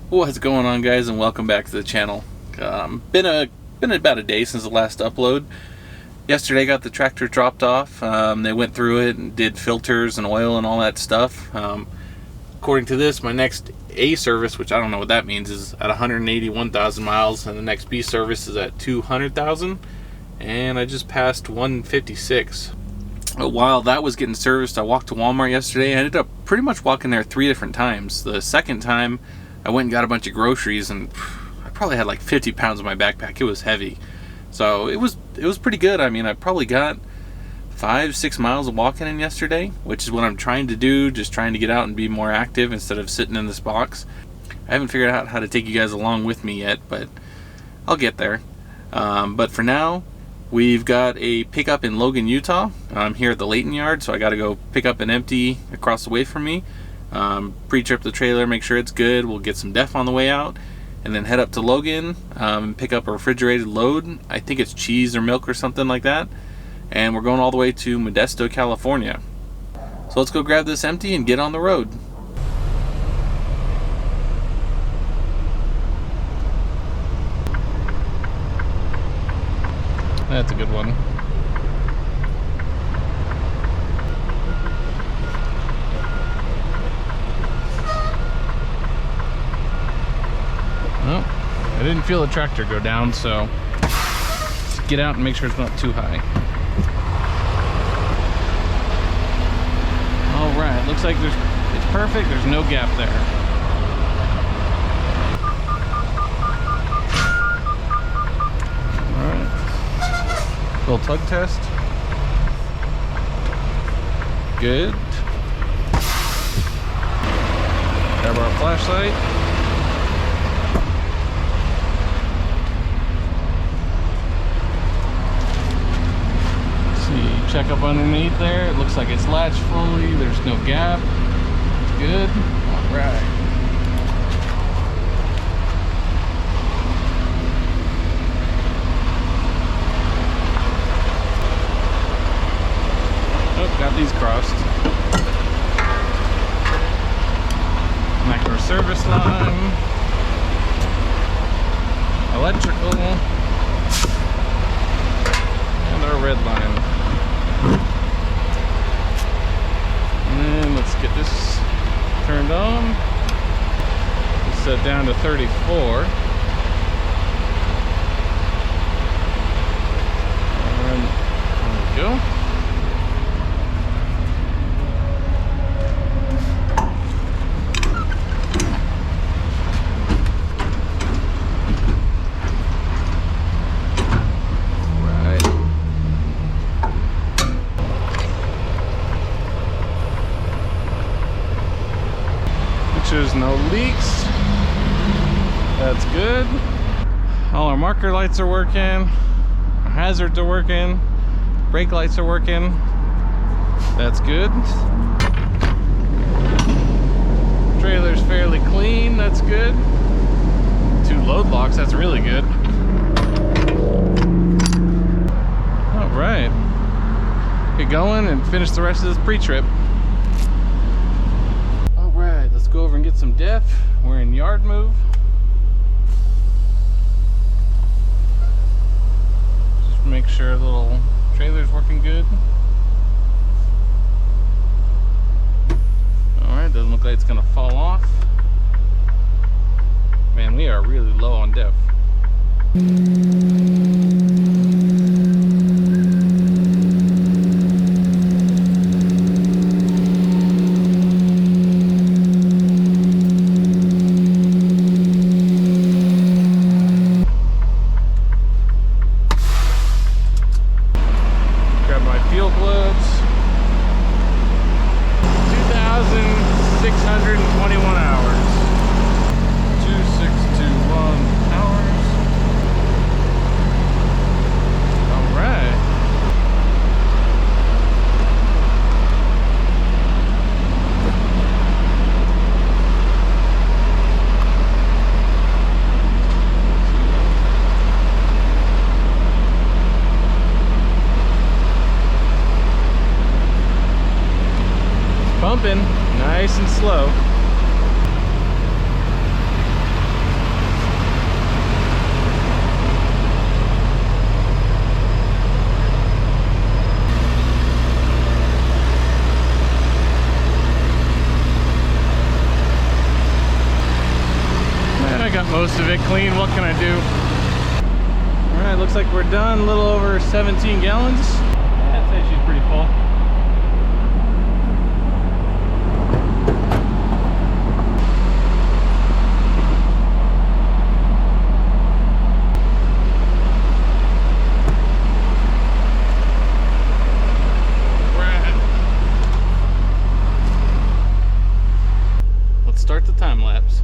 What's going on, guys, and welcome back to the channel. Been about a day since the last upload. Yesterday got the tractor dropped off. They went through it and did filters and oil and all that stuff. According to this, my next A service, which I don't know what that means, is at 181,000 miles, and the next B service is at 200,000, and I just passed 156. While that was getting serviced, I walked to Walmart yesterday. I ended up pretty much walking there 3 different times. The second time, I went and got a bunch of groceries, and I probably had like 50 pounds in my backpack. It was heavy. So it was pretty good. I mean, I probably got 5-6 miles of walking in yesterday, which is what I'm trying to do, just trying to get out and be more active instead of sitting in this box. I haven't figured out how to take you guys along with me yet, but I'll get there. But for now, we've got a pickup in Logan, Utah. I'm here at the Layton yard, so I got to go pick up an empty across the way from me. Pre-trip the trailer, make sure it's good. We'll get some def on the way out, and then head up to Logan and pick up a refrigerated load. I think it's cheese or milk or something like that. And we're going all the way to Modesto, California. So let's go grab this empty and get on the road. That's a good one. Well, I didn't feel the tractor go down, so just get out and make sure it's not too high. All right, looks like it's perfect. There's no gap there. All right, little tug test. Good. Grab our flashlight. Check up underneath there. It looks like it's latched fully. There's no gap. Good. All right. Oh, got these crossed. Micro service line. Electrical. And our red line. And let's get this turned on. Let's set down to 34. And there we go. There's no leaks. That's good. All our marker lights are working. Our hazards are working. Brake lights are working. That's good. Trailer's fairly clean. That's good. 2 load locks. That's really good. All right. Get going and finish the rest of this pre-trip. Go over and get some def. We're in yard move. Just make sure the little trailer's working good. Alright, doesn't look like it's gonna fall off. Man, we are really low on def. Fuel globes, 2,621 hours, 2621 hours. All right. pumping nice and slow. most of it clean. What can I do? All right, looks like we're done. A little over 17 gallons. I'd say she's pretty full. Let's start the time lapse.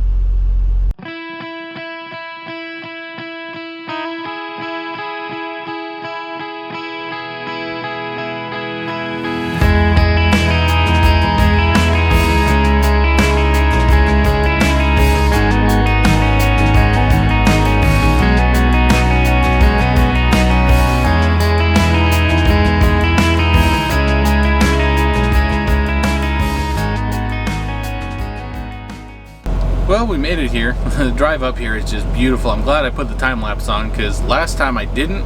Well, we made it here. The drive up here is just beautiful. I'm glad I put the time lapse on because last time I didn't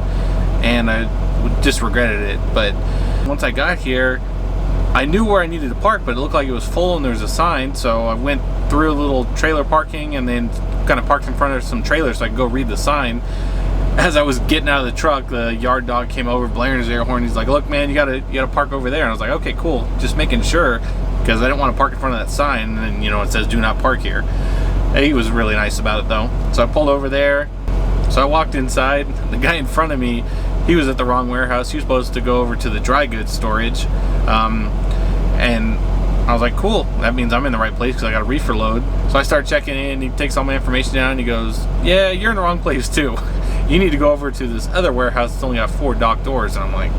and I just regretted it. But once I got here, I knew where I needed to park, but it looked like it was full and there was a sign. So I went through a little trailer parking and then kind of parked in front of some trailers so I could go read the sign. As I was getting out of the truck, the yard dog came over blaring his air horn. He's like, "Look, man, you gotta park over there." And I was like, "Okay, cool." Just making sure because I didn't want to park in front of that sign and you know it says "Do not park here." He was really nice about it though. So I pulled over there. So I walked inside. The guy in front of me, he was at the wrong warehouse. He was supposed to go over to the dry goods storage. And I was like, cool, that means I'm in the right place because I got a reefer load. So I start checking in. He takes all my information down and he goes, "Yeah, you're in the wrong place too. You need to go over to this other warehouse that's only got 4 dock doors." And I'm like,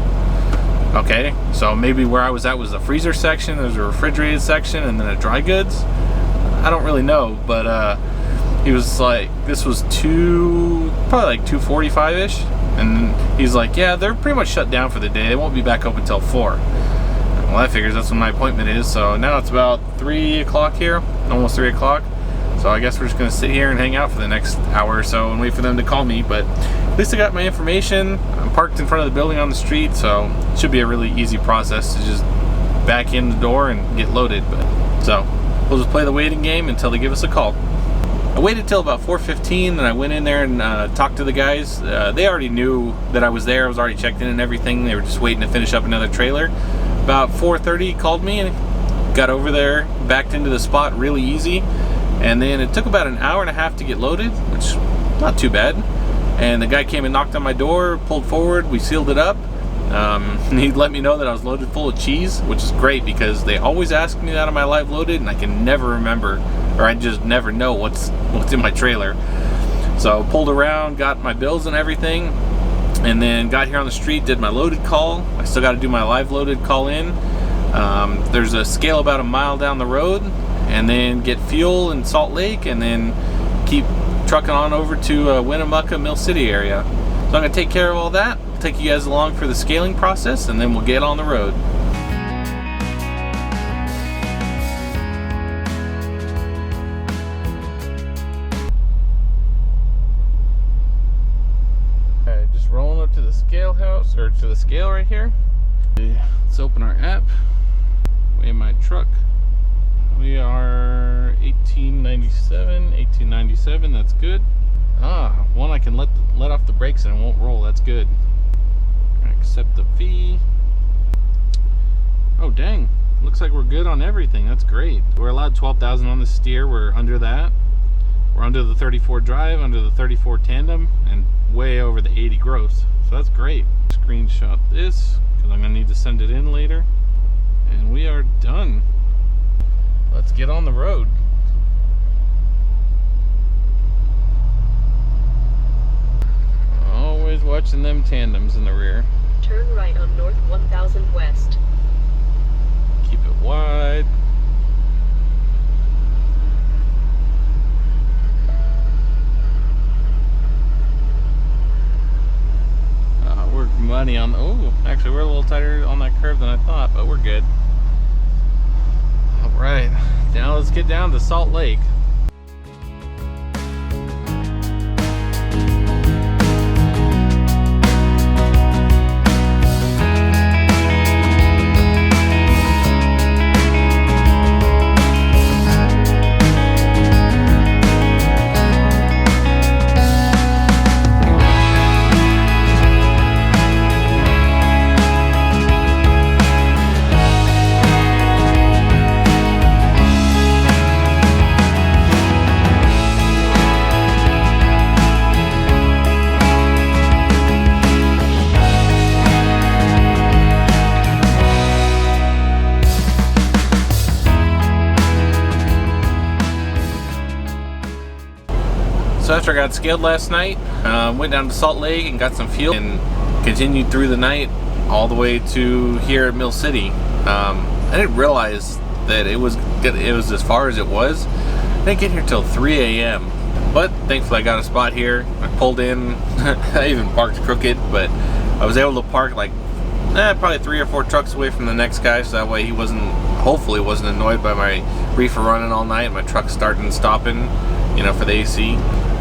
okay, so maybe where I was at was the freezer section, there's a refrigerated section, and then a dry goods. I don't really know, but he was like, this was probably like 2:45ish, and he's like, "Yeah, they're pretty much shut down for the day. They won't be back open until 4. Well, that figures that's when my appointment is. So now it's about 3 o'clock here, almost 3 o'clock. So I guess we're just gonna sit here and hang out for the next hour or so and wait for them to call me. But at least I got my information. I'm parked in front of the building on the street, so it should be a really easy process to just back in the door and get loaded. But so we'll just play the waiting game until they give us a call. I waited till about 4:15 and I went in there and talked to the guys. They already knew that I was there. I was already checked in and everything. They were just waiting to finish up another trailer. About 4:30 he called me and got over there, backed into the spot really easy. And then it took about an hour and a half to get loaded, which not too bad. And the guy came and knocked on my door, pulled forward, we sealed it up. And he let me know that I was loaded full of cheese, which is great because they always ask me that on my live loaded and I can never remember, or I just never know what's in my trailer. So pulled around, got my bills and everything, and then got here on the street, did my loaded call. I still got to do my live loaded call in. There's a scale about a mile down the road, and then get fuel in Salt Lake, and then keep trucking on over to Winnemucca, Mill City area. So I'm gonna take care of all that. I'll take you guys along for the scaling process, and then we'll get on the road. Okay, just rolling up to the scale house, or to the scale right here. Let's open our app, weigh my truck. We are 1897, that's good. One I can let off the brakes and it won't roll, that's good. Accept the fee. Oh dang, looks like we're good on everything, that's great. We're allowed 12,000 on the steer, we're under that. We're under the 34 drive, under the 34 tandem, and way over the 80 gross. So that's great. Screenshot this, because I'm gonna need to send it in later. And we are done. Let's get on the road. Always watching them tandems in the rear. Turn right on North 1000 West. Keep it wide. We're muddy on the, oh, actually we're a little tighter on that curve than I thought, but we're good. Alright, now let's get down to Salt Lake. So after I got scaled last night, went down to Salt Lake and got some fuel and continued through the night all the way to here at Mill City. I didn't realize that it was as far as it was. I didn't get here till 3 a.m. But thankfully I got a spot here. I pulled in. I even parked crooked, but I was able to park like probably 3 or 4 trucks away from the next guy, so that way he hopefully wasn't annoyed by my reefer running all night, my truck starting and stopping, you know, for the AC.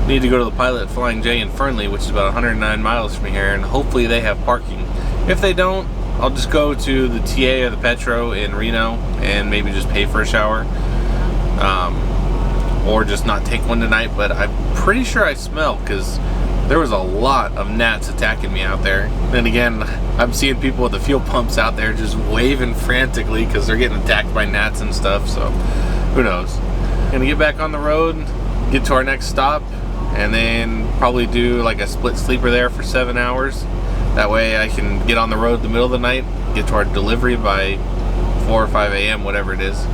Need to go to the Pilot at Flying J in Fernley, which is about 109 miles from here, and hopefully they have parking. If they don't, I'll just go to the TA or the Petro in Reno and maybe just pay for a shower. Or just not take one tonight, but I'm pretty sure I smell, because there was a lot of gnats attacking me out there. Then again, I'm seeing people with the fuel pumps out there just waving frantically because they're getting attacked by gnats and stuff, so who knows. Gonna get back on the road, get to our next stop, and then probably do like a split sleeper there for 7 hours. That way I can get on the road in the middle of the night, get to our delivery by 4 or 5 a.m., whatever it is.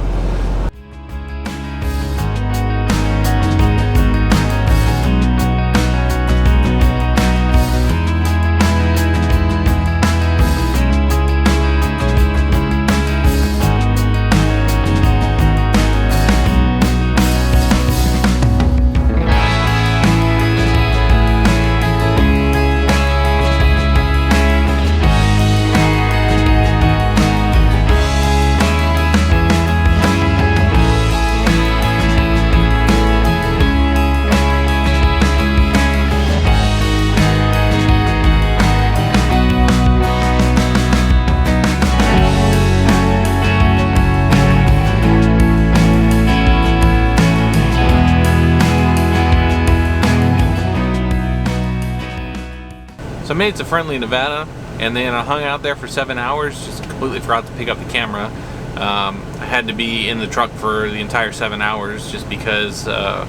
So I made it to Fernley, Nevada, and then I hung out there for 7 hours, just completely forgot to pick up the camera. I had to be in the truck for the entire 7 hours just because I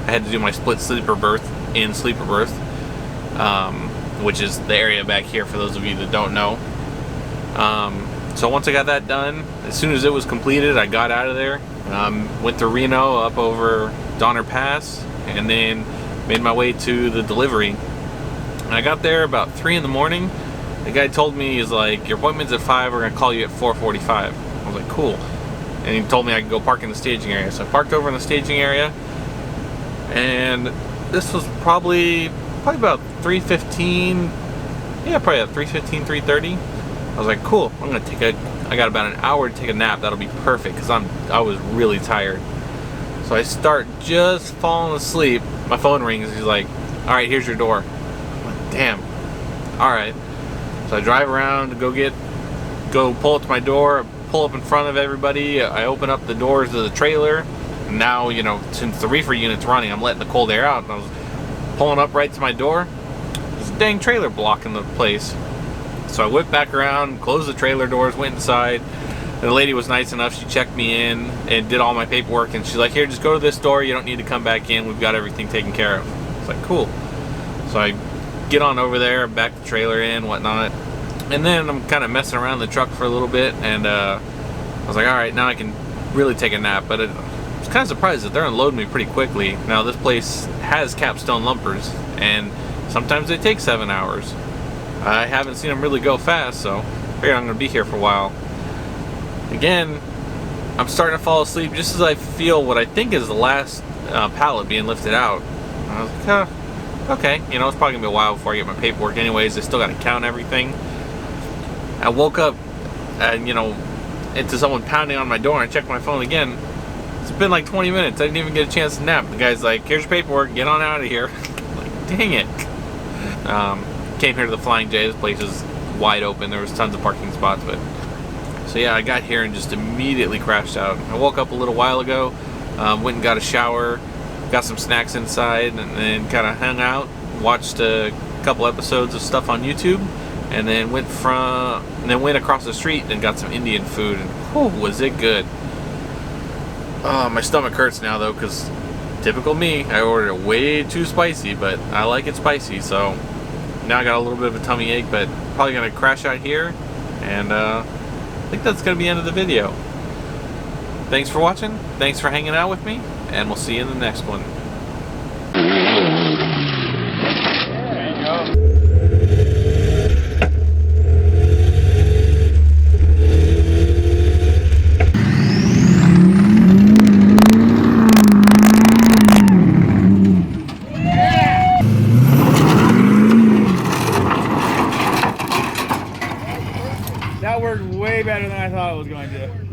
had to do my split sleeper berth in sleeper berth, which is the area back here for those of you that don't know. So once I got that done, as soon as it was completed, I got out of there, went to Reno up over Donner Pass, and then made my way to the delivery. And I got there about 3 in the morning. The guy told me, he's like, your appointment's at 5, we're gonna call you at 4:45. I was like, cool. And he told me I could go park in the staging area. So I parked over in the staging area, and this was probably about 3:15. Yeah, probably at 3:15, 3:30. I was like, cool, I got about an hour to take a nap. That'll be perfect, because I was really tired. So I start just falling asleep. My phone rings. He's like, all right, here's your door. I'm like, damn. All right. So I drive around to go pull up to my door, pull up in front of everybody. I open up the doors of the trailer. And now, you know, since the reefer unit's running, I'm letting the cold air out. And I was pulling up right to my door. This dang trailer blocking the place. So I whipped back around, closed the trailer doors, went inside. And the lady was nice enough. She checked me in and did all my paperwork. And she's like, here, just go to this door. You don't need to come back in. We've got everything taken care of. It's like, cool. So I get on over there, back the trailer in, whatnot. And then I'm kind of messing around the truck for a little bit. And I was like, all right, now I can really take a nap. But I was kind of surprised that they're unloading me pretty quickly. Now, this place has capstone lumpers. And sometimes they take 7 hours. I haven't seen them really go fast, so I figured I'm going to be here for a while. Again, I'm starting to fall asleep just as I feel what I think is the last pallet being lifted out. And I was like, okay, you know, it's probably going to be a while before I get my paperwork anyways. I still got to count everything. I woke up and, you know, into someone pounding on my door, and I checked my phone again. It's been like 20 minutes. I didn't even get a chance to nap. The guy's like, here's your paperwork, get on out of here. I'm like, dang it. Came here to the Flying J. This place is wide open. There was tons of parking spots, but so yeah, I got here and just immediately crashed out. I woke up a little while ago, went and got a shower, got some snacks inside, and then kind of hung out, watched a couple episodes of stuff on YouTube, and then went across the street and got some Indian food, and whew, was it good. My stomach hurts now though, because typical me, I ordered it way too spicy, but I like it spicy, so now I got a little bit of a tummy ache, but probably gonna crash out here, and I think that's gonna be the end of the video. Thanks for watching, thanks for hanging out with me, and we'll see you in the next one. That worked way better than I thought it was going to.